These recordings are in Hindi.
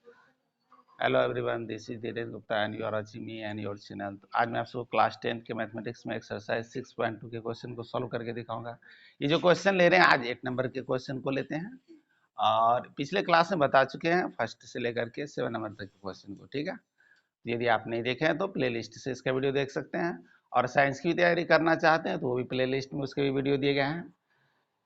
Hello everyone, this is Dhirendra Gupta and you are watching me and your channel. आज मैं आपको क्लास 10 के मैथमेटिक्स में एक्सरसाइज 6.2 के क्वेश्चन को सॉल्व करके दिखाऊंगा। ये जो क्वेश्चन ले रहे हैं, आज 8 नंबर के क्वेश्चन को लेते हैं और पिछले क्लास में बता चुके हैं फर्स्ट से लेकर के 7 नंबर तक के क्वेश्चन को। ठीक है, यदि आप नहीं देखे हैं तो प्ले लिस्ट से इसका वीडियो देख सकते हैं, और साइंस की तैयारी करना चाहते हैं तो वो भी प्ले लिस्ट में उसके भी वीडियो दिए गए हैं।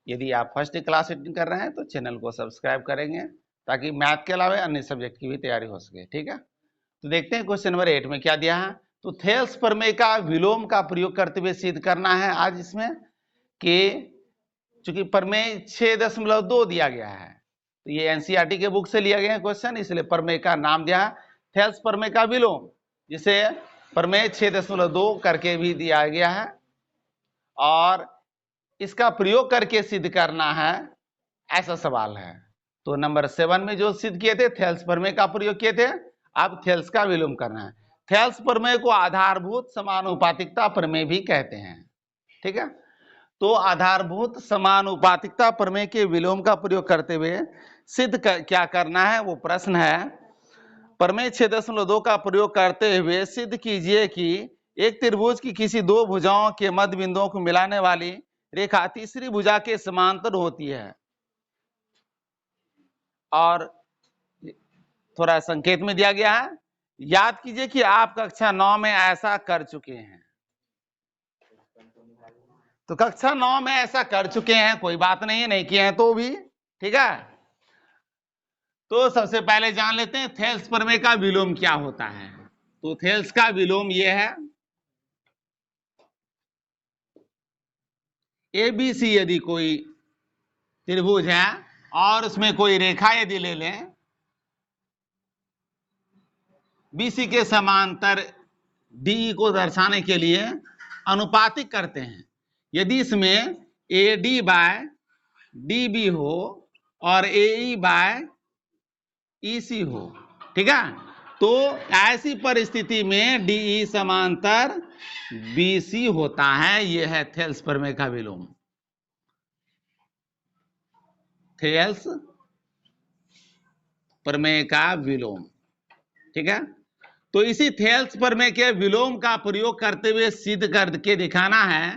यदि आप फर्स्ट क्लास अटेंड कर रहे हैं तो चैनल को सब्सक्राइब करेंगे ताकि मैथ के अलावा अन्य सब्जेक्ट की भी तैयारी हो सके। ठीक है, तो देखते हैं क्वेश्चन नंबर 8 में क्या दिया है। तो थेल्स प्रमेय का विलोम का प्रयोग करते हुए सिद्ध करना है आज इसमें कि चूंकि प्रमेय 6.2 दिया गया है, तो ये एनसीईआरटी के बुक से लिया गया है क्वेश्चन, इसलिए प्रमेय का नाम दिया है थेल्स प्रमेय का विलोम, जिसे प्रमेय 6.2 करके भी दिया गया है, और इसका प्रयोग करके सिद्ध करना है, ऐसा सवाल है। तो नंबर 7 में जो सिद्ध किए थे थेल्स प्रमेय का प्रयोग किए थे, अब थेल्स का विलोम करना है। थेल्स प्रमेय को आधारभूत समानुपातिकता प्रमेय भी कहते हैं। ठीक है, तो आधारभूत समानुपातिकता प्रमेय के विलोम का प्रयोग करते हुए सिद्ध क्या करना है, वो प्रश्न है। प्रमेय 6.2 का प्रयोग करते हुए सिद्ध कीजिए कि एक त्रिभुज की किसी दो भुजाओं के मध्य बिंदुओं को मिलाने वाली रेखा तीसरी भुजा के समांतर होती है। और थोड़ा संकेत में दिया गया है, याद कीजिए कि आप कक्षा 9 में ऐसा कर चुके हैं। तो कक्षा 9 में ऐसा कर चुके हैं, कोई बात नहीं है, नहीं किए हैं तो भी ठीक है। तो सबसे पहले जान लेते हैं थेल्स प्रमेय का विलोम क्या होता है। तो थेल्स का विलोम यह है, एबीसी यदि कोई त्रिभुज है और उसमें कोई रेखा यदि ले लें, बीसी के समांतर डी को दर्शाने के लिए अनुपातिक करते हैं। यदि इसमें A D by D B हो और ए ई बाय ई सी हो, ठीक है, तो ऐसी परिस्थिति में डी ई समांतर बी सी होता है। यह है थेल्स प्रमेय का विलोम। थेल्स प्रमेय का विलोम, ठीक है। तो इसी थेल्स प्रमेय के विलोम का प्रयोग करते हुए सिद्ध करके दिखाना है।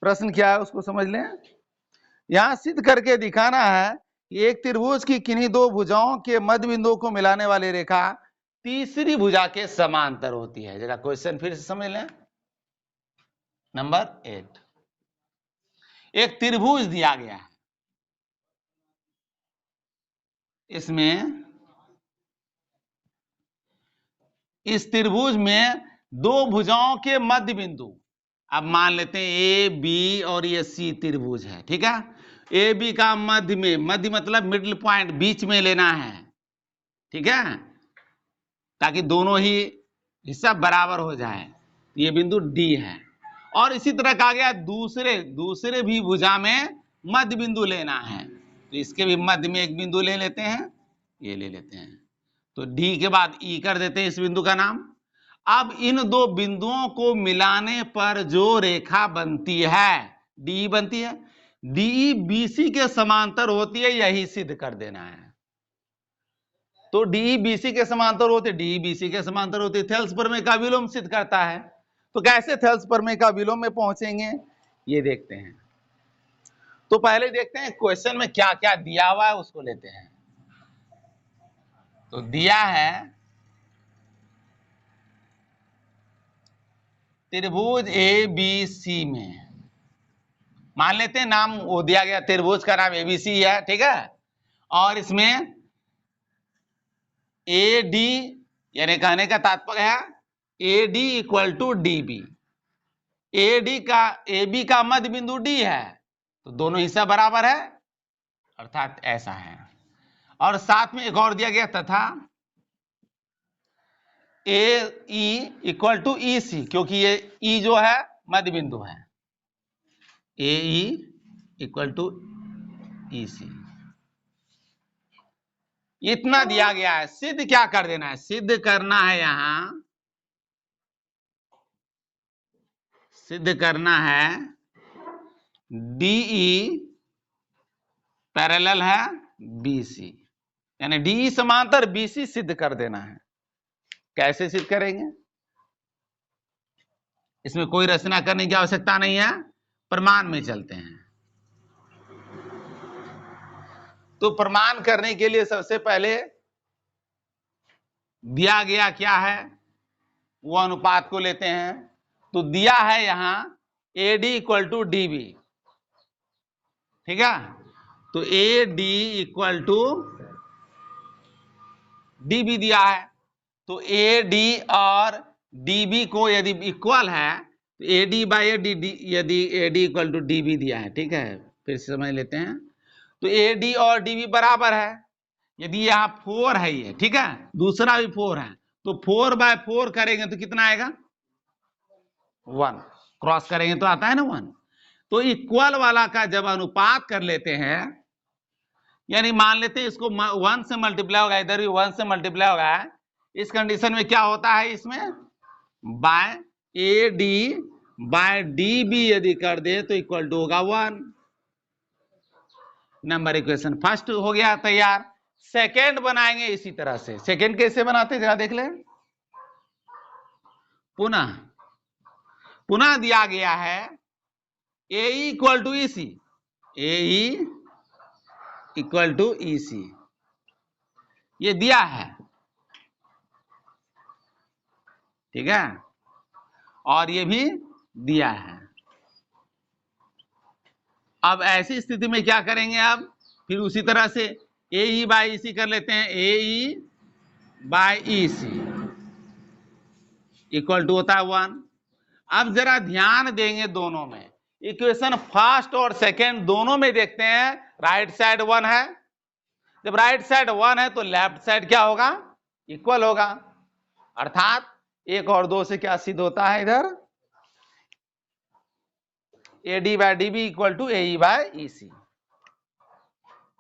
प्रश्न क्या है उसको समझ लें। यहां सिद्ध करके दिखाना है कि एक त्रिभुज की किन्हीं दो भुजाओं के मध्य बिंदुओं को मिलाने वाली रेखा तीसरी भुजा के समांतर होती है। जरा क्वेश्चन फिर से समझ लें। नंबर 8, एक त्रिभुज दिया गया है, इसमें इस त्रिभुज में दो भुजाओं के मध्य बिंदु, अब मान लेते हैं ए बी और ये सी त्रिभुज है, ठीक है। ए बी का मध्य में, मध्य मतलब मिडिल पॉइंट, बीच में लेना है, ठीक है, ताकि दोनों ही हिस्सा बराबर हो जाए। ये बिंदु डी है, और इसी तरह कहा गया दूसरे भी भुजा में मध्य बिंदु लेना है, तो इसके भी मध्य में एक बिंदु ले लेते हैं, ये ले लेते हैं, तो डी के बाद ई कर देते हैं इस बिंदु का नाम। अब इन दो बिंदुओं को मिलाने पर जो रेखा बनती है, डी बनती है, डी बीसी के समांतर होती है, यही सिद्ध कर देना है। तो डी बीसी के समांतर होते, डी बीसी के समांतर होते, थेल्स प्रमेय का विलोम सिद्ध करता है। तो कैसे थेल्स प्रमेय का विलोम में पहुंचेंगे, ये देखते हैं। तो पहले देखते हैं क्वेश्चन में क्या क्या दिया हुआ है, उसको लेते हैं। तो दिया है त्रिभुज ए बी सी में, मान लेते हैं नाम वो दिया गया, त्रिभुज का नाम एबीसी है, ठीक है, और इसमें ए डी, यानी कहने का तात्पर्य है A D equal to D B. A D का, ए बी का मध्य बिंदु डी है, तो दोनों हिस्सा बराबर है, अर्थात ऐसा है। और साथ में एक और दिया गया, तथा ए ई इक्वल टू ई सी, क्योंकि ये ई जो है मध्य बिंदु है, ए ई इक्वल टू ई सी। इतना दिया गया है, सिद्ध क्या कर देना है, सिद्ध करना है, यहां सिद्ध करना है डीई पैरेलल है BC, यानी DE समांतर BC सिद्ध कर देना है। कैसे सिद्ध करेंगे? इसमें कोई रचना करने की आवश्यकता नहीं है, प्रमाण में चलते हैं। तो प्रमाण करने के लिए सबसे पहले दिया गया क्या है वो अनुपात को लेते हैं। तो दिया है यहां AD इक्वल टू DB, ठीक है। तो AD इक्वल टू DB दिया है। तो AD और DB को यदि इक्वल है तो AD बाई AD, यदि AD इक्वल टू DB दिया है, ठीक है, फिर से समझ लेते हैं। तो AD और DB बराबर है। यदि यहाँ 4 है ये, ठीक है, दूसरा भी 4 है, तो 4 बाय 4 करेंगे तो कितना आएगा? 1। क्रॉस करेंगे तो आता है ना 1। तो इक्वल वाला का जब अनुपात कर लेते हैं, यानी मान लेते हैं इसको 1 से मल्टीप्लाई होगा, इधर भी 1 से मल्टीप्लाई होगा, इस कंडीशन में क्या होता है, इसमें बाय AD बाय DB यदि कर दे तो इक्वल टू होगा 1। नंबर इक्वेशन फर्स्ट हो गया तैयार। सेकेंड बनाएंगे इसी तरह से। सेकेंड कैसे बनाते हैं जरा देख लें। पुनः दिया गया है AE equal to EC, AE equal to EC, ये दिया है, ठीक है, और ये भी दिया है। अब ऐसी स्थिति में क्या करेंगे? अब फिर उसी तरह से AE बाई EC कर लेते हैं। AE by EC equal to होता है 1। अब जरा ध्यान देंगे दोनों में, इक्वेशन फर्स्ट और सेकेंड दोनों में देखते हैं, राइट साइड 1 है। जब राइट साइड 1 है तो लेफ्ट साइड क्या होगा? इक्वल होगा। अर्थात 1 और 2 से क्या सिद्ध होता है इधर? AD by DB equal to AE by EC।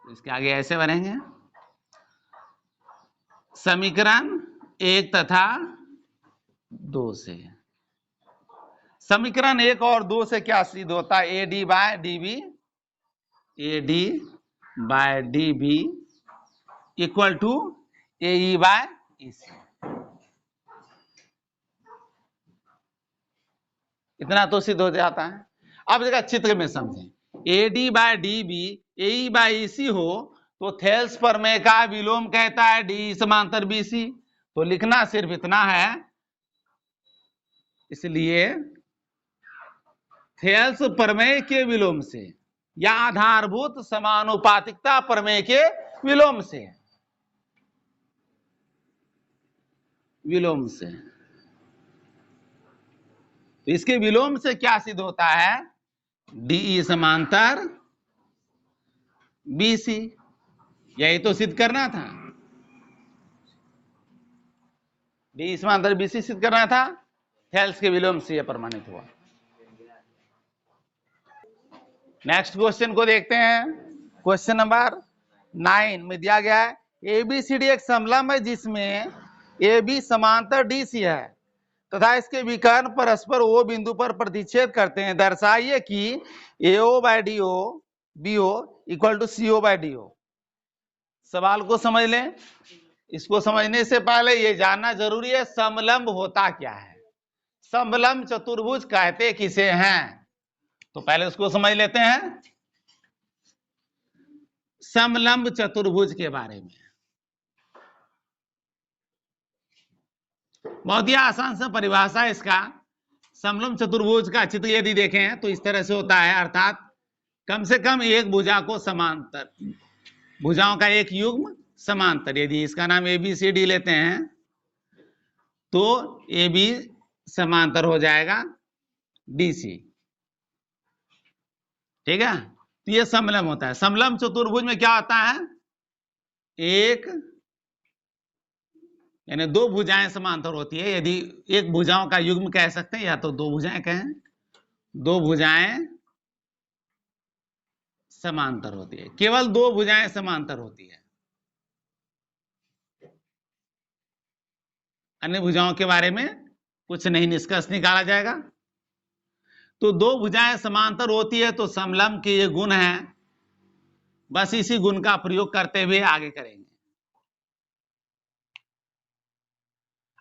इसके आगे ऐसे बनेंगे समीकरण 1 तथा 2 से। समीकरण 1 और 2 से क्या सिद्ध होता है? AD by DB, AD by DB equal to AE by EC। इतना तो सिद्ध हो जाता है। अब जगह चित्र में समझें, AD by DB AE by EC हो तो थेल्स प्रमेय का विलोम कहता है DE समांतर BC। तो लिखना सिर्फ इतना है, इसलिए थेल्स प्रमेय के विलोम से या आधारभूत समानुपातिकता प्रमेय के विलोम से, तो इसके विलोम से क्या सिद्ध होता है? DE समांतर BC। यही तो सिद्ध करना था, DE समांतर BC सिद्ध करना था। थेल्स के विलोम से यह प्रमाणित हुआ। नेक्स्ट क्वेश्चन को देखते हैं। क्वेश्चन नंबर 9 में दिया गया है ABCD एक समलंब है जिसमें AB समांतर DC है तथा इसके विकर्ण परस्पर O बिंदु पर प्रतिच्छेद करते हैं। दर्शाइए कि AO by DO BO equal to CO by DO। सवाल को समझ लें। इसको समझने से पहले ये जानना जरूरी है समलंब होता क्या है, समलंब चतुर्भुज कहते किसे हैं, तो पहले उसको समझ लेते हैं समलंब चतुर्भुज के बारे में। बहुत ही आसान सा परिभाषा है इसका। समलंब चतुर्भुज का चित्र यदि देखें तो इस तरह से होता है, अर्थात कम से कम एक भुजा को समांतर, भुजाओं का एक युग्म समांतर। यदि इसका नाम ABCD लेते हैं तो AB समांतर हो जाएगा DC, ठीक है। तो ये समलंब होता है। समलंब चतुर्भुज में क्या होता है? एक यानी दो भुजाएं समांतर होती है। यदि एक भुजाओं का युग्म कह सकते हैं या तो दो भुजाएं कहें, दो भुजाएं समांतर होती है, केवल दो भुजाएं समांतर होती है। अन्य भुजाओं के बारे में कुछ नहीं निष्कर्ष निकाला जाएगा। तो दो भुजाएं समांतर होती है तो समलंब के ये गुण हैं, बस इसी गुण का प्रयोग करते हुए आगे करेंगे।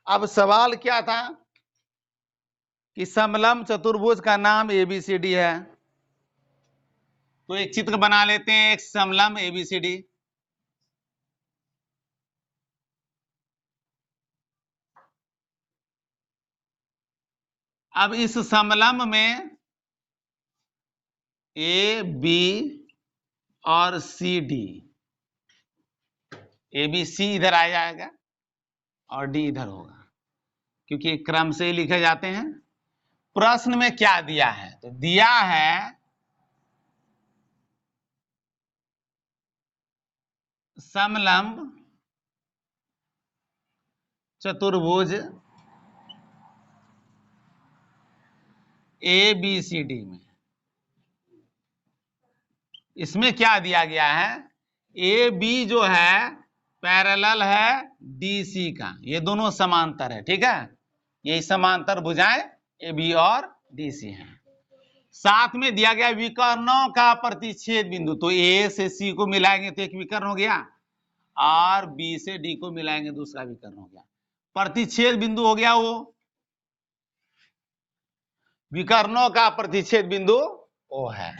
अब सवाल क्या था कि समलंब चतुर्भुज का नाम एबीसीडी है, तो एक चित्र बना लेते हैं, एक समलंब एबीसीडी। अब इस समलंब में ए बी और C D, A B C इधर आ जाएगा और डी इधर होगा, क्योंकि क्रम से ही लिखे जाते हैं। प्रश्न में क्या दिया है, तो दिया है समलंब चतुर्भुज ए बी सी डी में, इसमें क्या दिया गया है, ए बी जो है पैरेलल है डी सी का, ये दोनों समांतर है, ठीक है, यही समांतर भुजाएं ए बी और डी सी है। साथ में दिया गया विकर्णों का प्रतिच्छेद बिंदु, तो ए से सी को मिलाएंगे तो एक विकर्ण हो गया, और बी से डी को मिलाएंगे दूसरा विकर्ण हो गया। प्रतिच्छेद बिंदु हो गया वो, विकर्णों का प्रतिच्छेद बिंदु ओ है,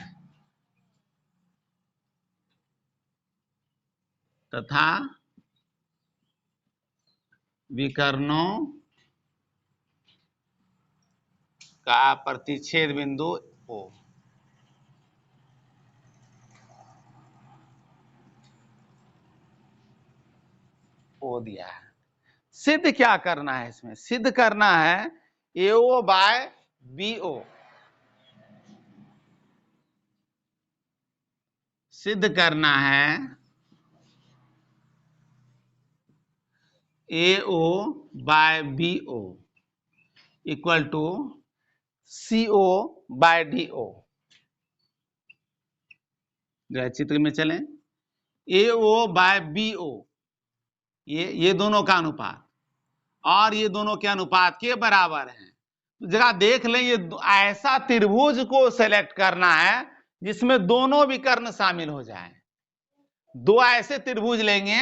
तथा विकर्णों का प्रतिच्छेद बिंदु ओ। ओ दिया है। सिद्ध क्या करना है, इसमें सिद्ध करना है एओ बाय बीओ, सिद्ध करना है AO by BO equal to CO by DO. चित्र में चलें, एओ बाय बीओ, ये दोनों का अनुपात और ये दोनों के अनुपात के बराबर है। तो जरा देख लें, ये ऐसा त्रिभुज को सेलेक्ट करना है जिसमें दोनों विकर्ण शामिल हो जाएं। दो ऐसे त्रिभुज लेंगे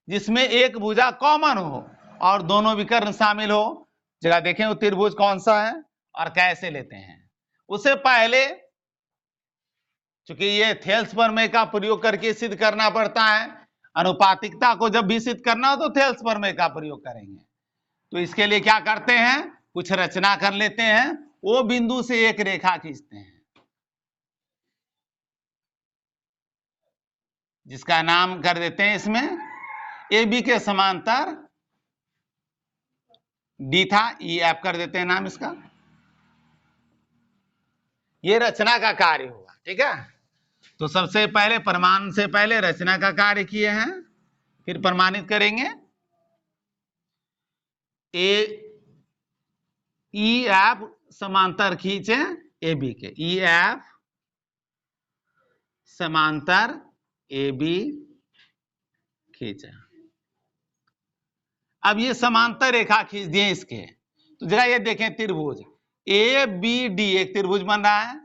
जिसमें एक भुजा कॉमन हो और दोनों विकर्ण शामिल हो। जरा देखें वो त्रिभुज कौन सा है और कैसे लेते हैं। उससे पहले चूंकि ये थेल्स प्रमेय का प्रयोग करके सिद्ध करना पड़ता है, अनुपातिकता को जब भी सिद्ध करना हो तो थेल्स प्रमेय का प्रयोग करेंगे। तो इसके लिए क्या करते हैं, कुछ रचना कर लेते हैं, वो बिंदु से एक रेखा खींचते हैं जिसका नाम कर देते हैं इसमें ए बी के समांतर डी था, ई एफ कर देते हैं नाम इसका। ये रचना का कार्य हुआ, ठीक है। तो सबसे पहले प्रमाण से पहले रचना का कार्य किए हैं, फिर प्रमाणित करेंगे। ए ई एफ समांतर खींचे ए बी के, ई एफ समांतर ए बी खींचे। अब ये समांतर रेखा खींच दिए इसके, तो जरा ये देखें त्रिभुज ए बी डी एक त्रिभुज बन रहा है,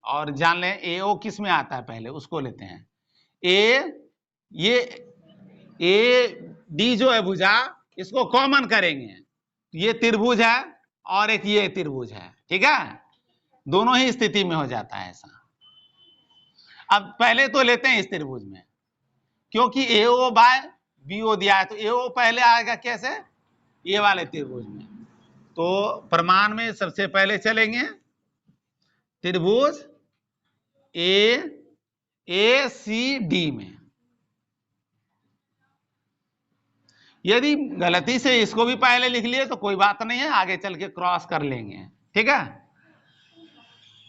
और जान लें ए ओ किस में आता है, पहले उसको लेते हैं। ये ए डी जो है भुजा, इसको कॉमन करेंगे, ये त्रिभुज है और एक ये त्रिभुज है, ठीक है, दोनों ही स्थिति में हो जाता है ऐसा। अब पहले तो लेते हैं इस त्रिभुज में, क्योंकि ए ओ बाय बी ओ दिया है, तो ए ओ पहले आएगा कैसे, ये वाले त्रिभुज में। तो प्रमाण में सबसे पहले चलेंगे त्रिभुज ए सी डी में। यदि गलती से इसको भी पहले लिख लिए तो कोई बात नहीं है, आगे चल के क्रॉस कर लेंगे, ठीक है।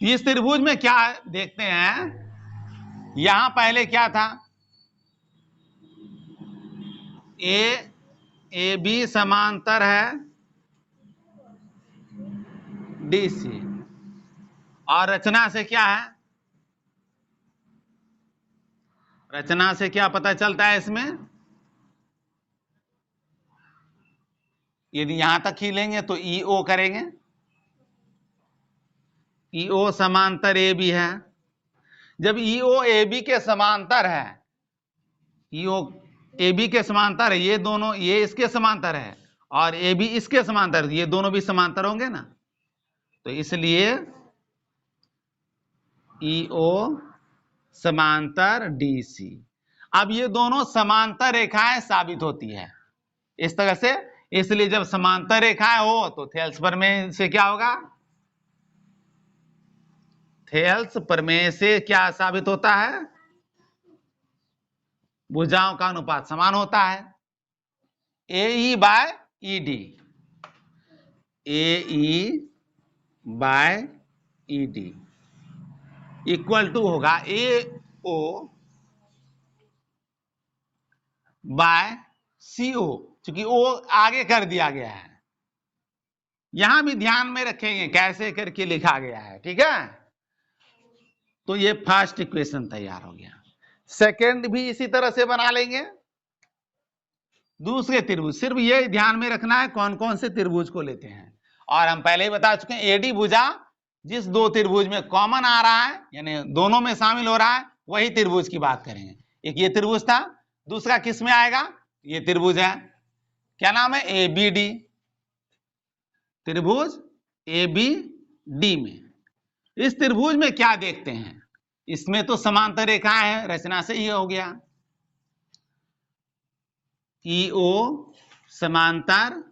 इस त्रिभुज में क्या देखते हैं, यहां पहले क्या था, ए बी समांतर है डी सी, और रचना से क्या है, रचना से क्या पता चलता है इसमें, यदि यहां तक खीलेंगे तो ई ओ करेंगे, ई ओ समांतर ए बी है, जब ईओ ए बी के समांतर है, ईओ ए बी के समांतर है, ये दोनों, ये इसके समांतर है और ए बी इसके समांतर, ये दोनों भी समांतर होंगे ना, तो इसलिए ईओ समांतर डीसी। अब ये दोनों समांतर रेखाएं साबित होती है इस तरह से, इसलिए जब समांतर रेखाएं हो तो थेल्स प्रमेय से क्या होगा, थेल्स प्रमेय से क्या साबित होता है, भुजाओं का अनुपात समान होता है। A by E D, A by E D equal to होगा ए ओ बाय सी ओ, क्योंकि ओ आगे कर दिया गया है, यहां भी ध्यान में रखेंगे कैसे करके लिखा गया है, ठीक है। तो ये फर्स्ट इक्वेशन तैयार हो गया। सेकंड भी इसी तरह से बना लेंगे, दूसरे त्रिभुज, सिर्फ ये ध्यान में रखना है कौन कौन से त्रिभुज को लेते हैं, और हम पहले ही बता चुके हैं एडी भुजा जिस दो त्रिभुज में कॉमन आ रहा है, यानी दोनों में शामिल हो रहा है, वही त्रिभुज की बात करेंगे। एक ये त्रिभुज था, दूसरा किस में आएगा, ये त्रिभुज है, क्या नाम है, ए बी डी, त्रिभुज ए बी डी में। इस त्रिभुज में क्या देखते हैं, इसमें तो समांतर रेखाएं हैं, रचना से ये हो गया, ईओ समांतर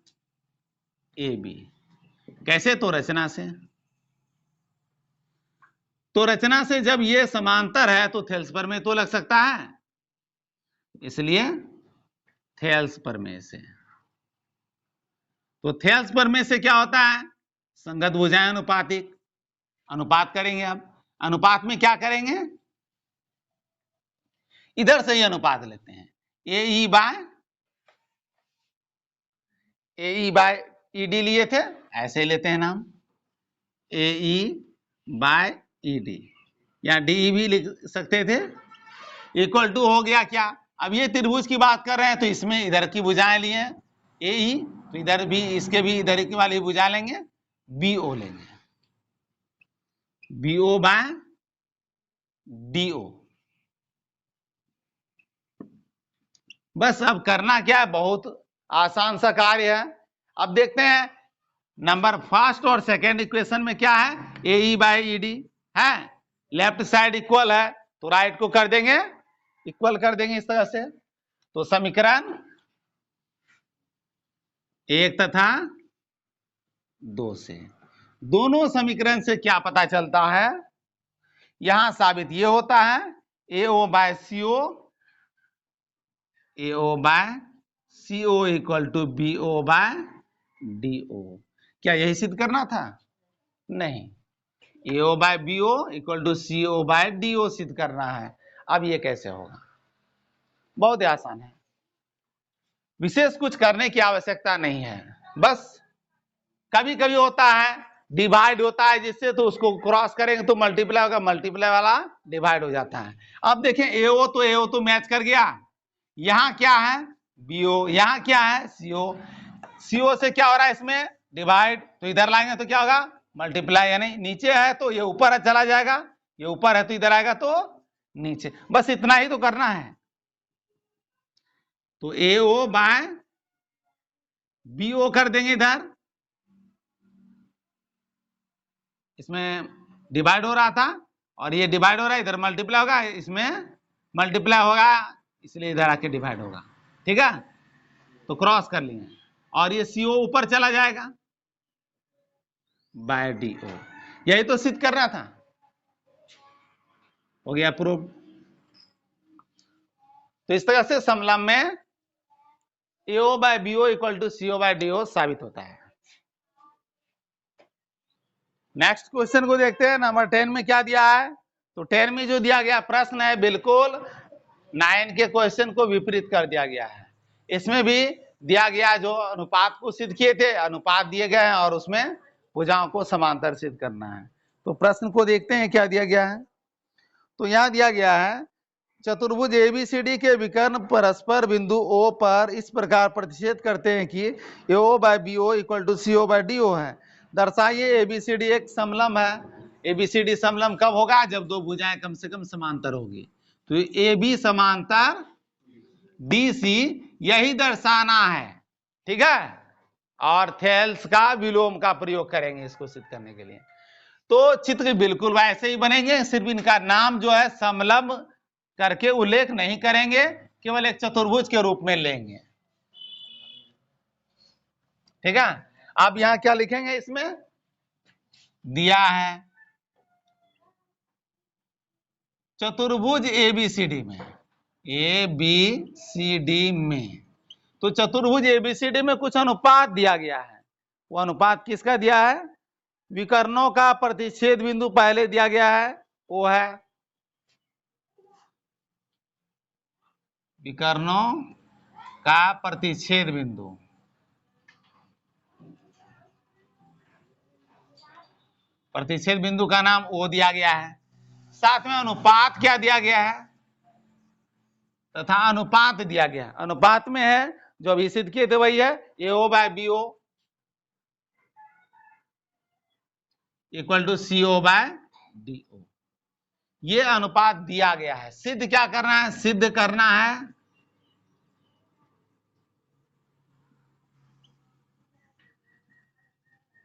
ए बी, कैसे, तो रचना से, तो रचना से जब ये समांतर है तो थेल्स प्रमेय तो लग सकता है, इसलिए थेल्स प्रमेय से। तो थेल्स प्रमेय से क्या होता है, संगत भुजाएं अनुपातिक, अनुपात करेंगे। अब अनुपात में क्या करेंगे, इधर से ही अनुपात लेते हैं, A E bye E D लिए थे, ऐसे ही लेते हैं नाम, ए ई बाय ई डी, या डी भी लिख सकते थे, इक्वल टू हो गया क्या, अब ये त्रिभुज की बात कर रहे हैं तो इसमें इधर की भुजाएं लिए ए ई, तो इधर भी, इसके भी इधर की वाली भुजा लेंगे, बी ओ लेंगे, B O by D O. बस अब करना क्या है, बहुत आसान सा कार्य है। अब देखते हैं नंबर फर्स्ट और सेकेंड इक्वेशन में क्या है, ए ई बाय ई डी है, लेफ्ट साइड इक्वल है तो राइट को कर देंगे इक्वल कर देंगे इस तरह से। तो समीकरण 1 तथा 2 से, दोनों समीकरण से क्या पता चलता है, यहां साबित ये होता है A O by C O, A O by C O equal to B O by D O. क्या यही सिद्ध करना था, नहीं, A O by B O equal to C O by D O सिद्ध करना है। अब ये कैसे होगा, बहुत ही आसान है, विशेष कुछ करने की आवश्यकता नहीं है, बस कभी कभी होता है डिवाइड होता है जिससे, तो उसको क्रॉस करेंगे तो मल्टीप्लाई होगा, मल्टीप्लाई वाला डिवाइड हो जाता है। अब देखें एओ तो मैच कर गया, यहां क्या है बीओ, यहां क्या है सीओ, सीओ से क्या हो रहा है इसमें डिवाइड, तो इधर लाएंगे तो क्या होगा मल्टीप्लाई, यानी नीचे है तो ये ऊपर चला जाएगा, ये ऊपर है तो इधर आएगा तो नीचे, बस इतना ही तो करना है। तो ए ओ बाय बी ओ कर देंगे, इधर इसमें डिवाइड हो रहा था और ये डिवाइड हो रहा है, इधर मल्टीप्लाई होगा, इसमें मल्टीप्लाई होगा इसलिए इधर आके डिवाइड होगा, ठीक है, तो क्रॉस कर लिए, और ये सीओ ऊपर चला जाएगा बाय डी ओ, यही तो सिद्ध करना था, हो गया प्रूव। तो इस तरह से समलंब में AO by BO equal to CO by DO साबित होता है। नेक्स्ट क्वेश्चन को देखते हैं, नंबर 10 में क्या दिया है, तो 10 में जो दिया गया प्रश्न है बिल्कुल 9 के क्वेश्चन को विपरीत कर दिया गया है। इसमें भी दिया गया जो अनुपात को सिद्ध किए थे, अनुपात दिए गए हैं और उसमें भुजाओं को समांतर सिद्ध करना है। तो प्रश्न को देखते हैं क्या दिया गया है। तो यहां दिया गया है चतुर्भुज एबीसीडी के विकर्ण परस्पर बिंदु O पर इस प्रकार प्रतिच्छेद करते हैं कि AO by BO equal to CO by DO है। दर्शाइए एबीसीडी एक समलंब है ABCD समलंब कब होगा? जब दो भुजाएं कम से कम समांतर होगी। तो AB समांतर DC यही दर्शाना है, ठीक है। और थेल्स का विलोम का प्रयोग करेंगे इसको सिद्ध करने के लिए। तो चित्र बिल्कुल वैसे ही बनेंगे, सिर्फ इनका नाम जो है समलंब करके उल्लेख नहीं करेंगे, केवल एक चतुर्भुज के रूप में लेंगे, ठीक है। अब यहां क्या लिखेंगे? इसमें दिया है चतुर्भुज ABCD में, ABCD में, तो चतुर्भुज ABCD में कुछ अनुपात दिया गया है। वो अनुपात किसका दिया है? विकर्णों का प्रतिच्छेद बिंदु पहले दिया गया है, वो है विकर्णों का प्रतिच्छेद बिंदु। प्रतिच्छेद बिंदु का नाम O दिया गया है। साथ में अनुपात क्या दिया गया है? तथा अनुपात दिया गया है। अनुपात में है जो अभी सिद्ध किए थे वही है AO/BO = CO/DO। ये अनुपात दिया गया है। सिद्ध क्या करना है? सिद्ध करना है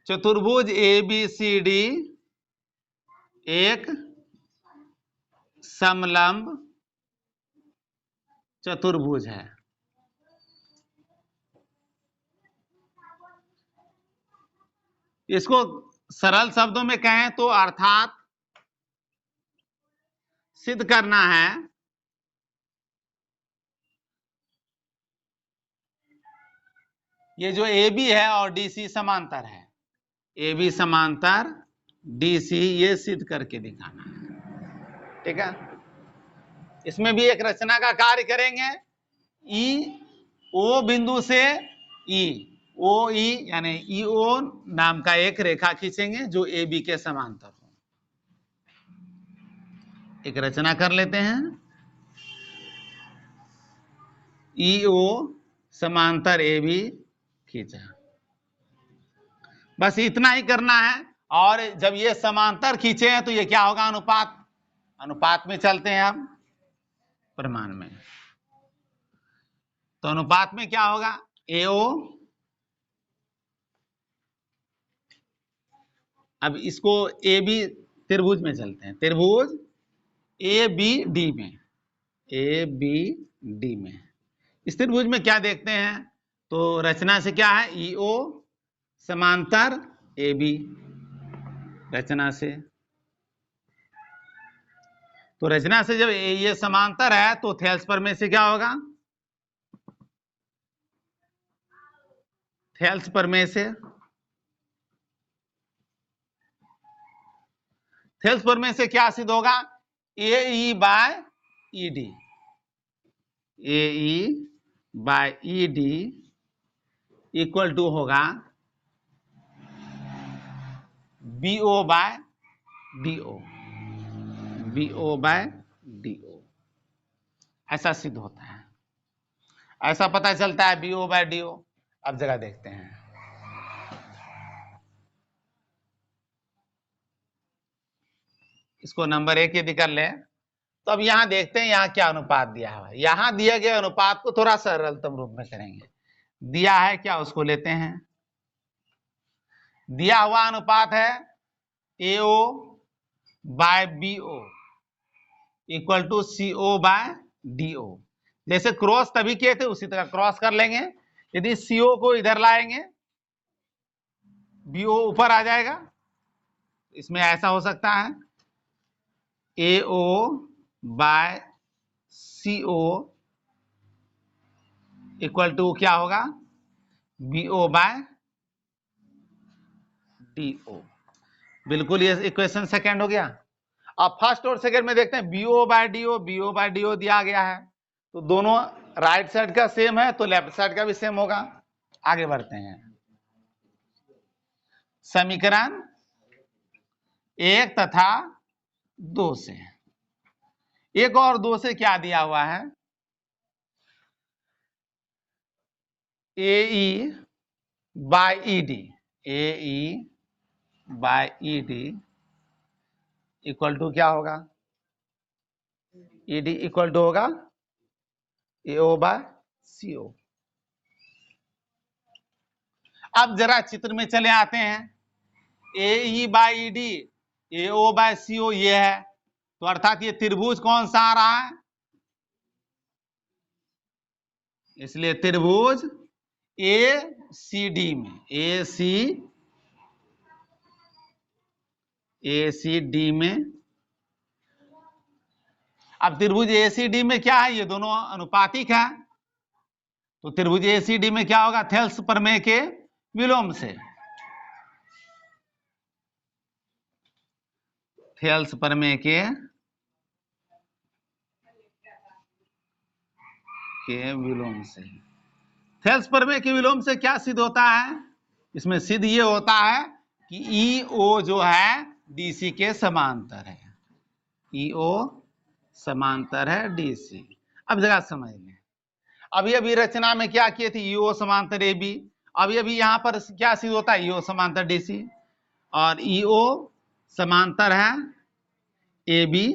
चतुर्भुज ABCD एक समलंब चतुर्भुज है। इसको सरल शब्दों में कहें तो अर्थात सिद्ध करना है ये जो AB है और DC समांतर है, AB समांतर DC, ये सिद्ध करके दिखाना है, ठीक है। इसमें भी एक रचना का कार्य करेंगे। O बिंदु से OE यानी EO नाम का एक रेखा खींचेंगे जो AB के समांतर हो। एक रचना कर लेते हैं। EO समांतर AB खींचा, बस इतना ही करना है। और जब ये समांतर खींचे हैं तो ये क्या होगा? अनुपात। अनुपात में चलते हैं अब प्रमाण में। तो अनुपात में क्या होगा? AO, अब इसको AB त्रिभुज में चलते हैं, त्रिभुज ABD में, ABD में इस त्रिभुज में क्या देखते हैं? तो रचना से क्या है? EO समांतर AB रचना से। तो रचना से जब ये समांतर है तो थेल्स प्रमेय से क्या होगा? थेल्स प्रमेय से, थेल्स प्रमेय से क्या सिद्ध होगा? AE/ED, AE/ED इक्वल टू होगा BO/DO, BO/DO ऐसा सिद्ध होता है। ऐसा पता चलता है BO/DO। अब जगह देखते हैं। इसको नंबर 1 यदि कर ले तो अब यहां देखते हैं यहां क्या अनुपात दिया है। यहां दिए गए अनुपात को थोड़ा सरलतम रूप में करेंगे। दिया है क्या, उसको लेते हैं। दिया हुआ अनुपात है AO/BO इक्वल टू CO/DO। जैसे क्रॉस तभी किए थे उसी तरह क्रॉस कर लेंगे। यदि CO को इधर लाएंगे BO ऊपर आ जाएगा। इसमें ऐसा हो सकता है AO/CO इक्वल टू क्या होगा? BO/DO। बिल्कुल ये इक्वेशन सेकेंड हो गया। अब फर्स्ट और सेकेंड में देखते हैं BO/DO दिया गया है तो दोनों राइट साइड का सेम है तो लेफ्ट साइड का भी सेम होगा। आगे बढ़ते हैं। समीकरण 1 तथा 2 से, 1 और 2 से क्या दिया हुआ है? AE/ED, AE/ED इक्वल टू क्या होगा, ईडी इक्वल टू होगा एओ बाय सीओ। अब जरा चित्र में चले आते हैं, A E by E D, A O by C O ये है, तो अर्थात ये त्रिभुज कौन सा आ रहा है, इसलिए त्रिभुज ए सी डी में, ए सी डी में। अब त्रिभुज ए सी डी में क्या है, ये दोनों अनुपातिक है, तो त्रिभुज ए सी डी में क्या होगा, थेल्स प्रमेय के विलोम से, थेल्स प्रमेय के विलोम से। थेल्स प्रमेय के विलोम से क्या सिद्ध होता है, इसमें सिद्ध ये होता है कि ई ओ जो है डीसी के समांतर है, ई ओ समांतर है डीसी। अब जगह समझ लें, अभी अभी रचना में क्या किए थे, ई ओ समांतर ए बी, अभी अभी यहां पर क्या सिद्ध होता है, ई ओ समांतर डीसी, और ई ओ समांतर है ए बी,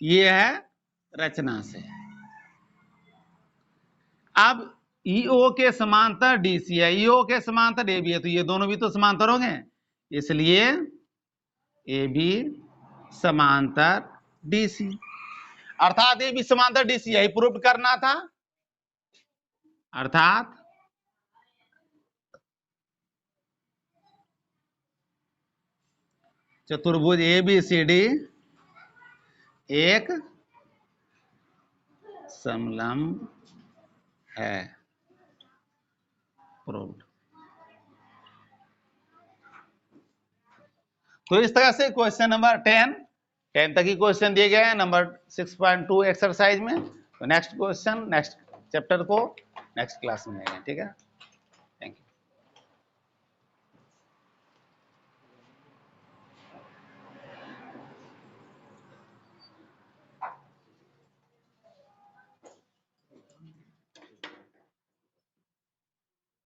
ये है रचना से। अब ईओ के समांतर डीसी है, ईओ के समांतर ए बी है, तो ये दोनों भी तो समांतर होंगे, इसलिए ए बी समांतर डीसी, अर्थात ए बी समांतर डीसी, यही प्रूव करना था, अर्थात चतुर्भुज ए बी सी डी एक समलंब है, प्रूव्ड। तो इस तरह से क्वेश्चन नंबर 10 तक ही क्वेश्चन दिए गए हैं नंबर 6.2 एक्सरसाइज में। तो नेक्स्ट क्वेश्चन, नेक्स्ट चैप्टर को नेक्स्ट क्लास में लेंगे, ठीक है।